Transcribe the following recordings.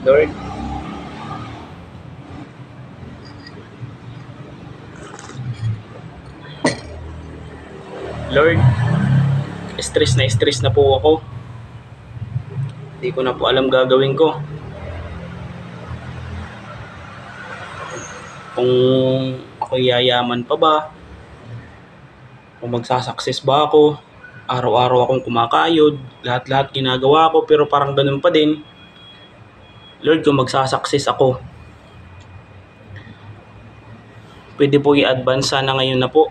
Lord, Lord, stress na po ako. Hindi ko na po alam gagawin ko. Kung ako yayaman pa ba? Kung magsasucess ba ako? Araw-araw akong kumakayod. Lahat-lahat ginagawa ko pero parang ganun pa din. Lord, kung magsasucess ako, pwede po i-advance sana ngayon na po.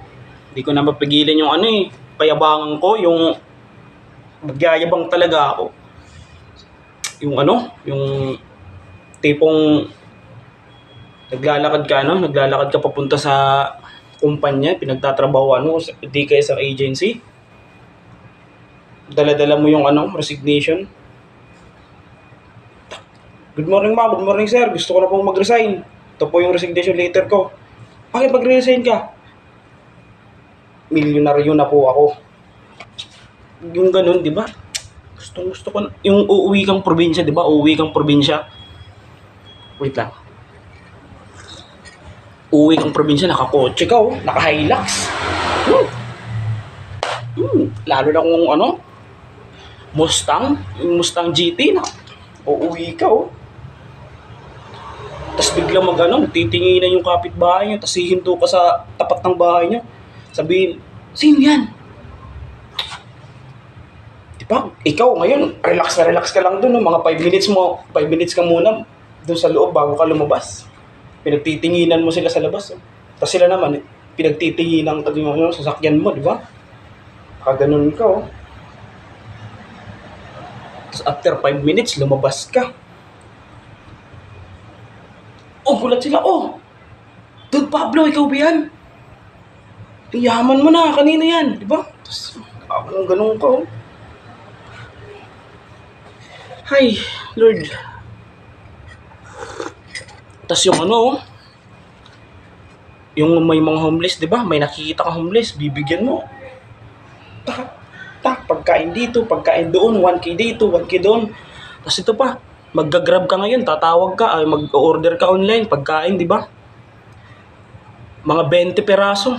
Hindi ko na mapigilan yung payabangan ko, yung magyayabang talaga ako. Yung yung tipong naglalakad ka papunta sa kumpanya, pinagtatrabaho di ka isang agency. Dala-dala mo yung resignation. Good morning ma'am, good morning sir, gusto ko na pong mag-resign. Ito po yung resignation letter ko. Bakit mag-resign ka? Milyonaryo na po ako. Yung ganun, di ba? Gusto ko yung uuwi kang probinsya, di ba? Uuwi kang probinsya. Wait lang. Uuwi kang probinsya, nakakotse ka, naka-Hilux. Lalo na kung Mustang, yung Mustang GT na. Uuwi ka, Tapos biglang titinginan yung kapitbahay niyo, tapos hihinto ka sa tapat ng bahay niyo. Sabihin, sino yan? Diba? Ikaw ngayon, relax ka lang dun, mga 5 minutes ka muna dun sa loob bago ka lumabas. Pinagtitinginan mo sila sa labas. Tapos sila naman, pinagtitinginan ka yung sasakyan mo, di ba? Ganun ka, Tapos after 5 minutes, lumabas ka. Gulat sila, Dude Pablo, ikaw ba yan? Yaman mo na, kanina yan, di ba? Tapos, ganun ka, Hi, Lord. Tapos yung may mga homeless, di ba? May nakikita ka homeless, bibigyan mo. Pagkain dito, pagkain doon, 1K dito, 1K doon. Tapos ito pa, mag-grab ka ngayon, tatawag ka, mag-order ka online, pagkain, di ba? Mga 20 peraso.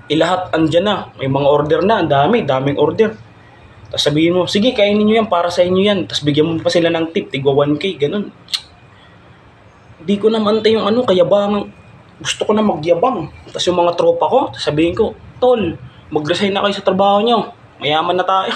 Lahat andyan na, may mga order na, ang daming order. Tapos sabihin mo, sige, kainin nyo yan, para sa inyo yan. Tapos bigyan mo pa sila ng tip, tigwa 1K, ganun. Hindi ko na mantay yung kayabangan. Gusto ko na magyabang. Tapos yung mga tropa ko, sabihin ko, Tol, mag-resign na kayo sa trabaho nyo. Mayaman na tayo.